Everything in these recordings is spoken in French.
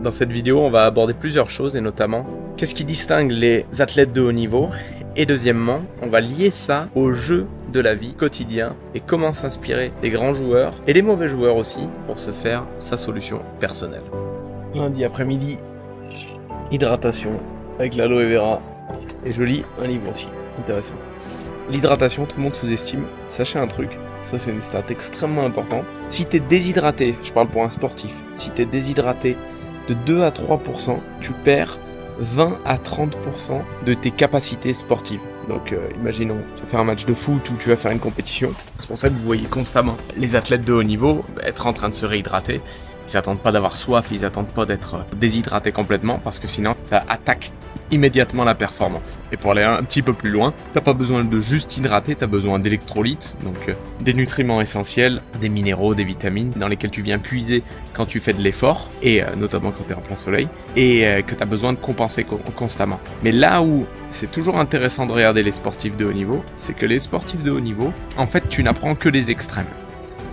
Dans cette vidéo, on va aborder plusieurs choses et notamment qu'est-ce qui distingue les athlètes de haut niveau et deuxièmement, on va lier ça au jeu de la vie quotidien et comment s'inspirer des grands joueurs et des mauvais joueurs aussi pour se faire sa solution personnelle. Lundi après-midi, hydratation avec l'aloe vera et je lis un livre aussi, intéressant. L'hydratation, tout le monde sous-estime, sachez un truc, ça c'est une stat extrêmement importante. Si tu es déshydraté, je parle pour un sportif, si tu es déshydraté de 2 à 3%, tu perds 20 à 30% de tes capacités sportives. Donc imaginons, tu vas faire un match de foot ou tu vas faire une compétition. C'est pour ça que vous voyez constamment les athlètes de haut niveau être en train de se réhydrater. Ils n'attendent pas d'avoir soif, ils n'attendent pas d'être déshydratés complètement parce que sinon ça attaque immédiatement la performance. Et pour aller un petit peu plus loin, t'as pas besoin de juste hydrater, t'as besoin d'électrolytes, donc des nutriments essentiels, des minéraux, des vitamines dans lesquels tu viens puiser quand tu fais de l'effort et notamment quand tu es en plein soleil et que tu as besoin de compenser constamment. Mais là où c'est toujours intéressant de regarder les sportifs de haut niveau, c'est que les sportifs de haut niveau, en fait, tu n'apprends que des extrêmes.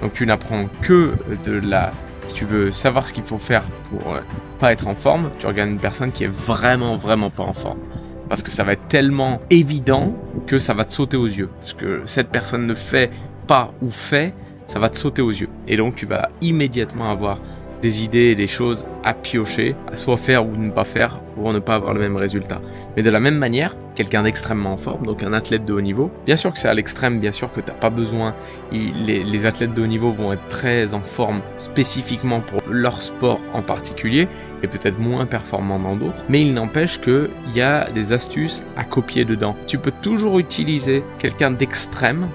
Donc tu n'apprends que de la... Si tu veux savoir ce qu'il faut faire pour pas être en forme, tu regardes une personne qui est vraiment pas en forme. Parce que ça va être tellement évident que ça va te sauter aux yeux. Ce que cette personne ne fait pas ou fait, ça va te sauter aux yeux. Et donc tu vas immédiatement avoir des idées et des choses à piocher, à soit faire ou ne pas faire pour ne pas avoir le même résultat. Mais de la même manière, quelqu'un d'extrêmement en forme, donc un athlète de haut niveau, bien sûr que c'est à l'extrême, bien sûr que tu n'as pas besoin, les athlètes de haut niveau vont être très en forme spécifiquement pour leur sport en particulier, et peut-être moins performants dans d'autres, mais il n'empêche qu'il y a des astuces à copier dedans. Tu peux toujours utiliser quelqu'un d'extrême,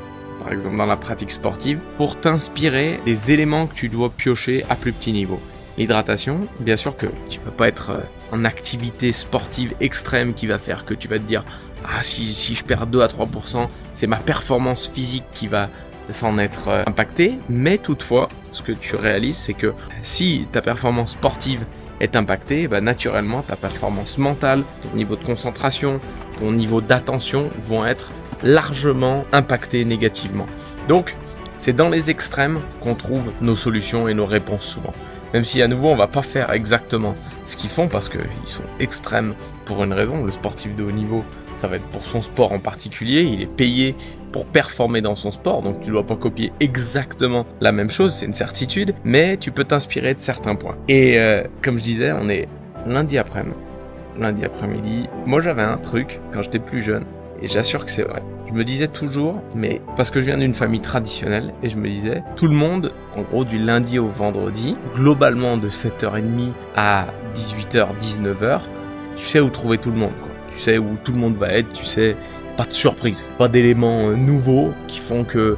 par exemple dans la pratique sportive, pour t'inspirer des éléments que tu dois piocher à plus petit niveau. L'hydratation, bien sûr que tu ne peux pas être en activité sportive extrême qui va faire que tu vas te dire « Ah, si je perds 2 à 3%, c'est ma performance physique qui va s'en être impactée. » Mais toutefois, ce que tu réalises, c'est que si ta performance sportive est impactée, bah, naturellement, ta performance mentale, ton niveau de concentration, ton niveau d'attention vont être largement impacté négativement. Donc, c'est dans les extrêmes qu'on trouve nos solutions et nos réponses souvent. Même si à nouveau, on va pas faire exactement ce qu'ils font parce qu'ils sont extrêmes pour une raison. Le sportif de haut niveau, ça va être pour son sport en particulier. Il est payé pour performer dans son sport, donc tu ne dois pas copier exactement la même chose, c'est une certitude, mais tu peux t'inspirer de certains points. Et comme je disais, on est lundi après-midi. Moi, j'avais un truc quand j'étais plus jeune. Et j'assure que c'est vrai. Je me disais toujours, mais parce que je viens d'une famille traditionnelle, et je me disais, tout le monde, en gros du lundi au vendredi, globalement de 7h30 à 18h, 19h, tu sais où trouver tout le monde, quoi. Tu sais où tout le monde va être, tu sais, pas de surprise, pas d'éléments nouveaux qui font que,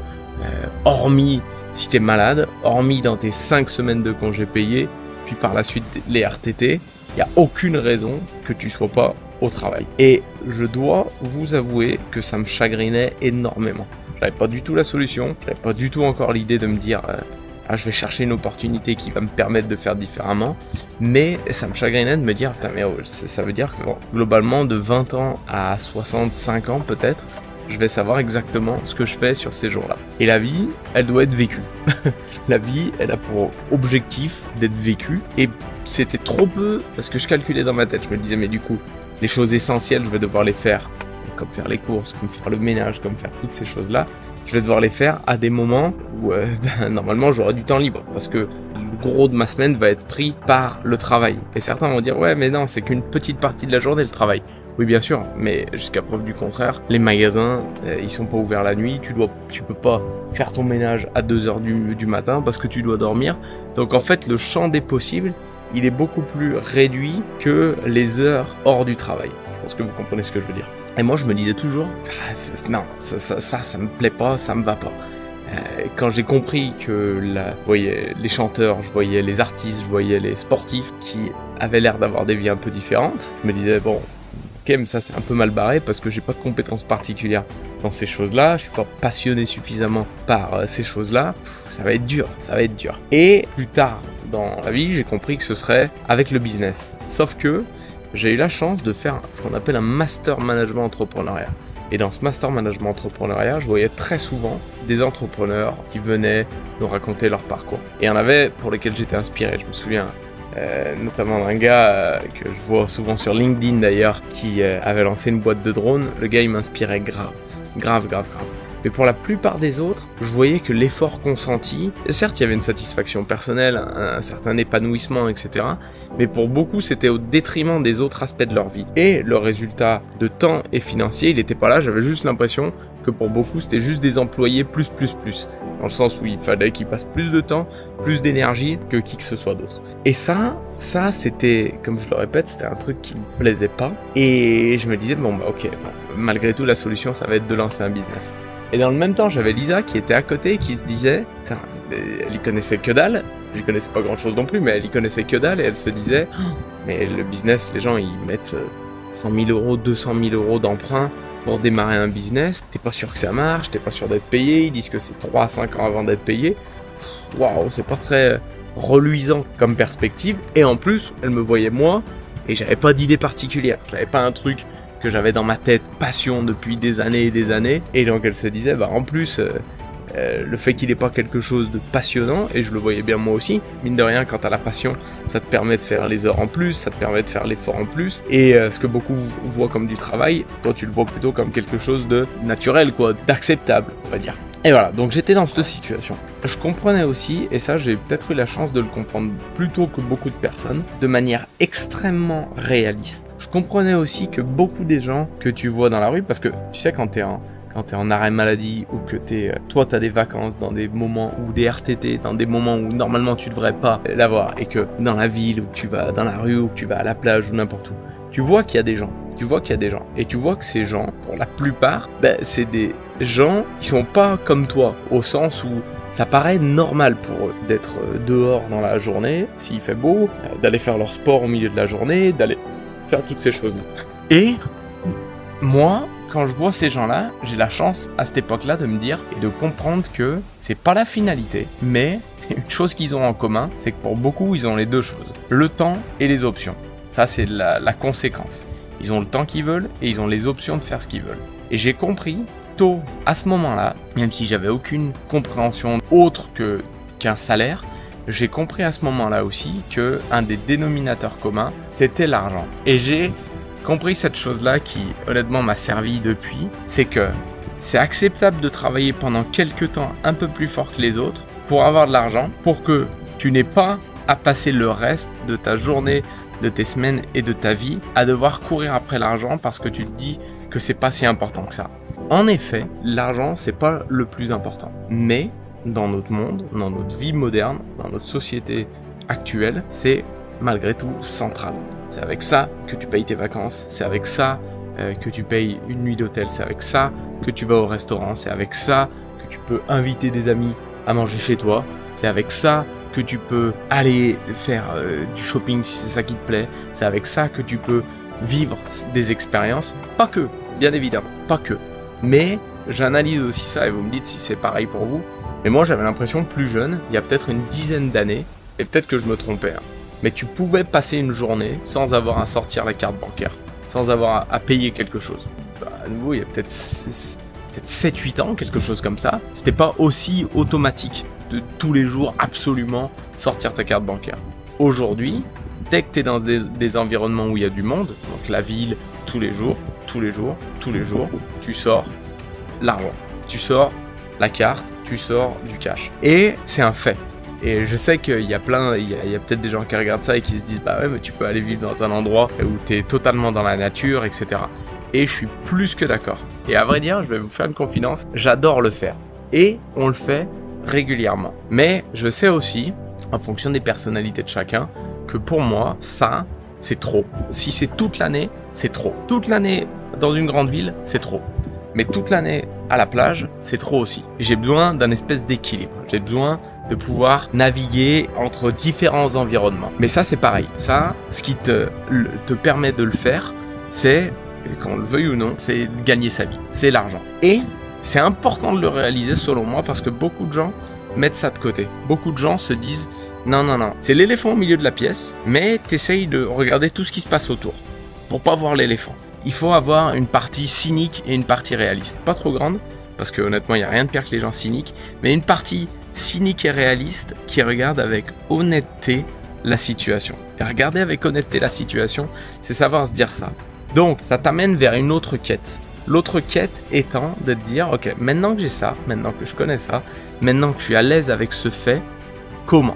hormis si t'es malade, hormis dans tes 5 semaines de congés payés, puis par la suite les RTT, il n'y a aucune raison que tu sois pas au travail. Et je dois vous avouer que ça me chagrinait énormément. J'avais pas du tout la solution, j'avais pas du tout encore l'idée de me dire ah, je vais chercher une opportunité qui va me permettre de faire différemment, mais ça me chagrinait de me dire mais ça veut dire que globalement de 20 ans à 65 ans peut-être, je vais savoir exactement ce que je fais sur ces jours-là. Et la vie, elle doit être vécue. La vie, elle a pour objectif d'être vécue. Et c'était trop peu, parce que je calculais dans ma tête. Je me disais, mais du coup, les choses essentielles, je vais devoir les faire. Comme faire les courses, comme faire le ménage, comme faire toutes ces choses-là. Je vais devoir les faire à des moments où, normalement, j'aurai du temps libre. Parce que le gros de ma semaine va être pris par le travail. Et certains vont dire, ouais, mais non, c'est qu'une petite partie de la journée, le travail. Oui, bien sûr, mais jusqu'à preuve du contraire, les magasins, ils sont pas ouverts la nuit, tu peux pas faire ton ménage à 2h du matin parce que tu dois dormir. Donc en fait, le champ des possibles, il est beaucoup plus réduit que les heures hors du travail. Je pense que vous comprenez ce que je veux dire. Et moi, je me disais toujours, non, ça me plaît pas, ça me va pas. Quand j'ai compris que je voyais les chanteurs, je voyais les artistes, je voyais les sportifs qui avaient l'air d'avoir des vies un peu différentes, je me disais, bon, ok, mais ça c'est un peu mal barré parce que j'ai pas de compétences particulières dans ces choses-là, je suis pas passionné suffisamment par ces choses-là, ça va être dur, ça va être dur. Et plus tard dans la vie, j'ai compris que ce serait avec le business. Sauf que j'ai eu la chance de faire ce qu'on appelle un master management entrepreneuriat. Et dans ce master management entrepreneuriat, je voyais très souvent des entrepreneurs qui venaient nous raconter leur parcours. Et il y en avait pour lesquels j'étais inspiré. Je me souviens notamment d'un gars que je vois souvent sur LinkedIn d'ailleurs, qui avait lancé une boîte de drones. Le gars il m'inspirait grave. Mais pour la plupart des autres, je voyais que l'effort consenti, certes il y avait une satisfaction personnelle, un certain épanouissement, etc. Mais pour beaucoup c'était au détriment des autres aspects de leur vie. Et le résultat de temps et financier, il n'était pas là, j'avais juste l'impression que pour beaucoup c'était juste des employés plus. Dans le sens où il fallait qu'ils passent plus de temps, plus d'énergie que qui que ce soit d'autre. Et ça c'était, comme je le répète, c'était un truc qui me plaisait pas. Et je me disais, malgré tout la solution ça va être de lancer un business. Et dans le même temps, j'avais Lisa qui était à côté et qui se disait, elle y connaissait que dalle, j'y connaissais pas grand chose non plus, mais elle y connaissait que dalle et elle se disait, mais le business, les gens ils mettent 100 000 euros, 200 000 euros d'emprunt pour démarrer un business, t'es pas sûr que ça marche, t'es pas sûr d'être payé, ils disent que c'est 3 à 5 ans avant d'être payé, waouh, c'est pas très reluisant comme perspective, et en plus, elle me voyait moi, et j'avais pas d'idée particulière, j'avais pas un truc que j'avais dans ma tête, passion depuis des années, et donc elle se disait, en plus, le fait qu'il n'ait pas quelque chose de passionnant, et je le voyais bien moi aussi, mine de rien, quand t'as la passion, ça te permet de faire les heures en plus, ça te permet de faire l'effort en plus, et ce que beaucoup voient comme du travail, toi tu le vois plutôt comme quelque chose de naturel, d'acceptable, on va dire. Et voilà, donc j'étais dans cette situation. Je comprenais aussi, et ça j'ai peut-être eu la chance de le comprendre plus tôt que beaucoup de personnes, de manière extrêmement réaliste. Je comprenais aussi que beaucoup des gens que tu vois dans la rue, parce que tu sais quand t'es en arrêt maladie ou que toi t'as des vacances dans des moments ou des RTT dans des moments où normalement tu devrais pas l'avoir, et que dans la ville ou que tu vas dans la rue ou que tu vas à la plage ou n'importe où, tu vois qu'il y a des gens. Et tu vois que ces gens, pour la plupart, c'est des gens qui sont pas comme toi, au sens où ça paraît normal pour eux d'être dehors dans la journée, s'il fait beau, d'aller faire leur sport au milieu de la journée, d'aller faire toutes ces choses-là. Et moi, quand je vois ces gens-là, j'ai la chance à cette époque-là de me dire et de comprendre que c'est pas la finalité, mais une chose qu'ils ont en commun, c'est que pour beaucoup, ils ont les deux choses, le temps et les options. Ça, c'est la conséquence. Ils ont le temps qu'ils veulent et ils ont les options de faire ce qu'ils veulent. Et j'ai compris tôt, à ce moment-là, même si j'avais aucune compréhension autre qu'un salaire, j'ai compris à ce moment-là aussi que un des dénominateurs communs, c'était l'argent. Et j'ai compris cette chose-là qui, honnêtement, m'a servi depuis, c'est que c'est acceptable de travailler pendant quelques temps un peu plus fort que les autres pour avoir de l'argent, pour que tu n'aies pas à passer le reste de ta journée, de tes semaines et de ta vie à devoir courir après l'argent parce que tu te dis que c'est pas si important que ça. En effet, l'argent c'est pas le plus important, mais dans notre monde, dans notre vie moderne, dans notre société actuelle, c'est malgré tout central. C'est avec ça que tu payes tes vacances, c'est avec ça que tu payes une nuit d'hôtel, c'est avec ça que tu vas au restaurant, c'est avec ça que tu peux inviter des amis à manger chez toi, c'est avec ça que tu peux aller faire du shopping si c'est ça qui te plaît, c'est avec ça que tu peux vivre des expériences, pas que, bien évidemment, pas que, mais j'analyse aussi ça et vous me dites si c'est pareil pour vous, mais moi j'avais l'impression plus jeune, il y a peut-être une dizaine d'années, et peut-être que je me trompais, mais tu pouvais passer une journée sans avoir à sortir la carte bancaire, sans avoir à payer quelque chose. À nouveau, il y a peut-être 7-8 ans, quelque chose comme ça, c'était pas aussi automatique de tous les jours absolument sortir ta carte bancaire. Aujourd'hui, dès que tu es dans des environnements où il y a du monde, donc la ville, tous les jours, tu sors l'argent, tu sors la carte, tu sors du cash. Et c'est un fait. Et je sais qu'il y a peut-être des gens qui regardent ça et qui se disent bah ouais mais tu peux aller vivre dans un endroit où tu es totalement dans la nature, etc. Et je suis plus que d'accord. Et à vrai dire, je vais vous faire une confidence, j'adore le faire. Et on le fait régulièrement. Mais je sais aussi, en fonction des personnalités de chacun, que pour moi, ça, c'est trop. Si c'est toute l'année, c'est trop. Toute l'année dans une grande ville, c'est trop. Mais toute l'année à la plage, c'est trop aussi. J'ai besoin d'un espèce d'équilibre. J'ai besoin de pouvoir naviguer entre différents environnements. Mais ça, c'est pareil. Ça, ce qui te permet de le faire, c'est, qu'on le veuille ou non, c'est gagner sa vie. C'est l'argent. Et c'est important de le réaliser selon moi parce que beaucoup de gens mettent ça de côté. Beaucoup de gens se disent non, c'est l'éléphant au milieu de la pièce, mais t'essayes de regarder tout ce qui se passe autour pour pas voir l'éléphant. Il faut avoir une partie cynique et une partie réaliste. Pas trop grande, parce que honnêtement, il n'y a rien de pire que les gens cyniques, mais une partie cynique et réaliste qui regarde avec honnêteté la situation. Et regarder avec honnêteté la situation, c'est savoir se dire ça. Donc, ça t'amène vers une autre quête. L'autre quête étant de te dire, ok, maintenant que j'ai ça, maintenant que je connais ça, maintenant que je suis à l'aise avec ce fait, comment?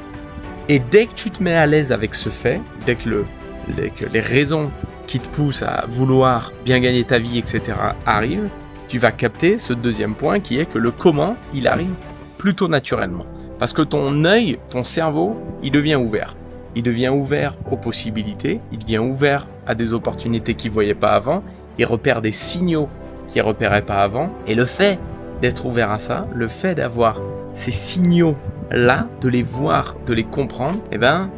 Et dès que tu te mets à l'aise avec ce fait, dès que les raisons qui te poussent à vouloir bien gagner ta vie, etc. arrivent, tu vas capter ce deuxième point qui est que le comment, il arrive plutôt naturellement. Parce que ton œil, ton cerveau, il devient ouvert. Il devient ouvert aux possibilités, il devient ouvert à des opportunités qu'il ne voyait pas avant, il repère des signaux qu'il ne repérait pas avant. Et le fait d'être ouvert à ça, le fait d'avoir ces signaux-là, de les voir, de les comprendre, eh ben,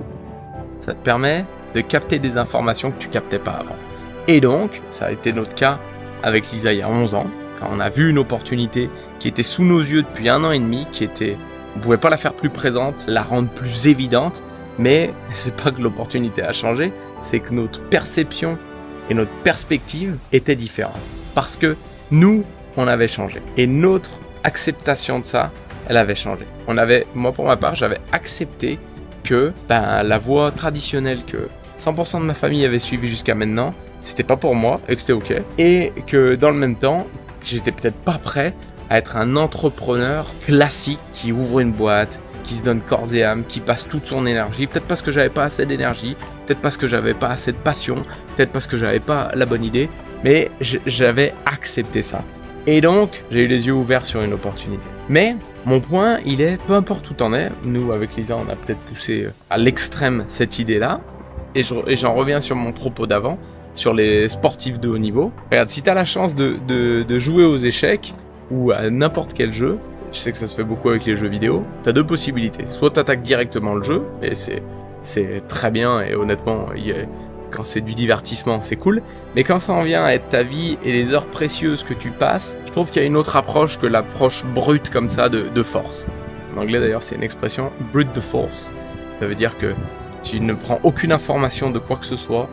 ça te permet de capter des informations que tu ne captais pas avant. Et donc, ça a été notre cas avec Lisa il y a 11 ans, quand on a vu une opportunité qui était sous nos yeux depuis 1 an et demi, qui était, on ne pouvait pas la faire plus présente, la rendre plus évidente, mais c'est pas que l'opportunité a changé, c'est que notre perception et notre perspective étaient différentes. Parce que nous, on avait changé. Et notre acceptation de ça, elle avait changé. Moi pour ma part, j'avais accepté que la voie traditionnelle que 100% de ma famille avait suivie jusqu'à maintenant, c'était pas pour moi et que c'était ok. Et que dans le même temps, j'étais peut-être pas prêt à être un entrepreneur classique qui ouvre une boîte, qui se donne corps et âme, qui passe toute son énergie, peut-être parce que j'avais pas assez d'énergie, peut-être parce que j'avais pas assez de passion, peut-être parce que j'avais pas la bonne idée, mais j'avais accepté ça. Et donc, j'ai eu les yeux ouverts sur une opportunité. Mais mon point, il est, peu importe où t'en es, nous avec Lisa, on a peut-être poussé à l'extrême cette idée-là, et j'en reviens sur mon propos d'avant, sur les sportifs de haut niveau. Regarde, si t'as la chance de jouer aux échecs, ou à n'importe quel jeu, je sais que ça se fait beaucoup avec les jeux vidéo, tu as 2 possibilités. Soit tu attaques directement le jeu, et c'est très bien, et honnêtement, quand c'est du divertissement, c'est cool. Mais quand ça en vient à être ta vie et les heures précieuses que tu passes, je trouve qu'il y a une autre approche que l'approche brute comme ça de force. En anglais d'ailleurs, c'est une expression brute de force. Ça veut dire que tu ne prends aucune information de quoi que ce soit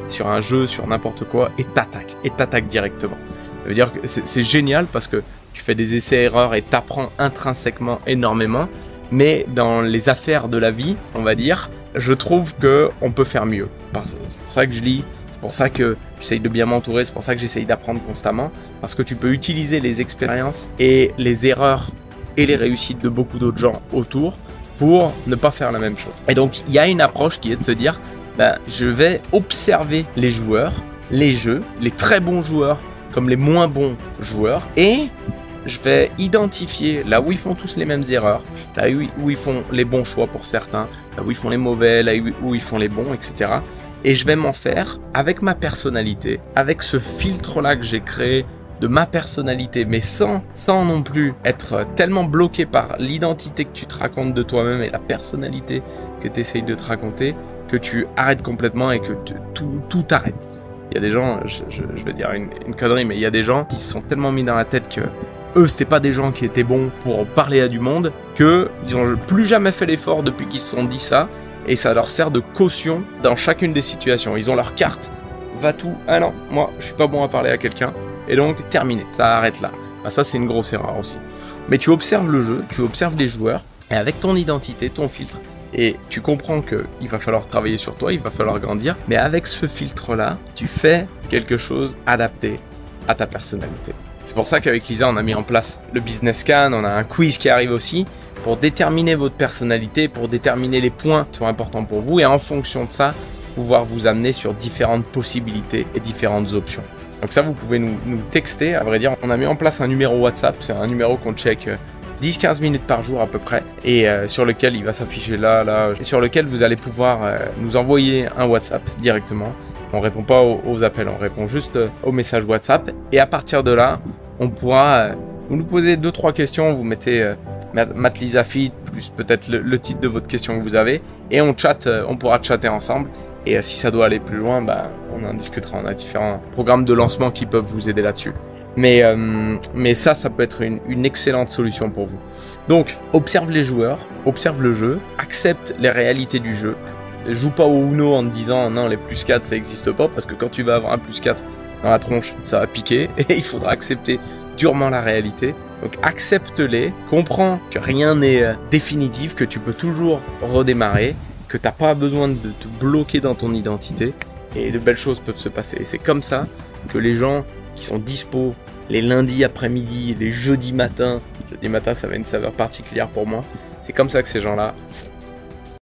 sur un jeu, sur n'importe quoi, et t'attaques directement. Ça veut dire que c'est génial parce que tu fais des essais-erreurs et t'apprends intrinsèquement énormément. Mais dans les affaires de la vie, on va dire, je trouve qu'on peut faire mieux. C'est pour ça que je lis, c'est pour ça que j'essaye de bien m'entourer, c'est pour ça que j'essaye d'apprendre constamment. Parce que tu peux utiliser les expériences et les erreurs et les réussites de beaucoup d'autres gens autour pour ne pas faire la même chose. Et donc, il y a une approche qui est de se dire, je vais observer les joueurs, les jeux, les très bons joueurs comme les moins bons joueurs, et je vais identifier là où ils font tous les mêmes erreurs, là où ils font les bons choix pour certains, là où ils font les mauvais, là où ils font les bons, etc. Et je vais m'en faire avec ma personnalité, avec ce filtre-là que j'ai créé de ma personnalité, mais sans non plus être tellement bloqué par l'identité que tu te racontes de toi-même et la personnalité que tu essayes de te raconter, que tu arrêtes complètement et que tout arrête. Il y a des gens, je vais dire une connerie, mais il y a des gens qui se sont tellement mis dans la tête que eux, c'était pas des gens qui étaient bons pour parler à du monde, qu'ils n'ont plus jamais fait l'effort depuis qu'ils se sont dit ça, et ça leur sert de caution dans chacune des situations. Ils ont leur carte, va tout, ah non, moi, je suis pas bon à parler à quelqu'un, et donc, terminé, ça arrête là. Ça, c'est une grosse erreur aussi. Mais tu observes le jeu, tu observes les joueurs, et avec ton identité, ton filtre, et tu comprends qu'il va falloir travailler sur toi, il va falloir grandir, mais avec ce filtre-là, tu fais quelque chose adapté à ta personnalité. C'est pour ça qu'avec Lisa, on a mis en place le Business Scan, on a un quiz qui arrive aussi pour déterminer votre personnalité, pour déterminer les points qui sont importants pour vous, et en fonction de ça, pouvoir vous amener sur différentes possibilités et différentes options. Donc ça, vous pouvez nous texter, à vrai dire. On a mis en place un numéro WhatsApp, c'est un numéro qu'on check 10-15 minutes par jour à peu près, et sur lequel il va s'afficher là, et sur lequel vous allez pouvoir nous envoyer un WhatsApp directement. On ne répond pas aux appels, on répond juste aux messages WhatsApp, et à partir de là, on pourra vous nous poser 2-3 questions, vous mettez Matt Lisa Fit, plus peut-être le titre de votre question que vous avez, et on pourra chatter ensemble. Et si ça doit aller plus loin, on en discutera. On a différents programmes de lancement qui peuvent vous aider là-dessus. Mais ça peut être une excellente solution pour vous. Donc, observe les joueurs, observe le jeu, accepte les réalités du jeu. Joue pas au Uno en te disant non, les plus 4 ça n'existe pas, parce que quand tu vas avoir un plus 4 dans la tronche, ça va piquer et il faudra accepter durement la réalité. Donc accepte-les, comprends que rien n'est définitif, que tu peux toujours redémarrer, que t'as pas besoin de te bloquer dans ton identité et de belles choses peuvent se passer. Et c'est comme ça que les gens qui sont dispo les lundis après-midi, les jeudis matins, jeudi matin ça va une saveur particulière pour moi, c'est comme ça que ces gens-là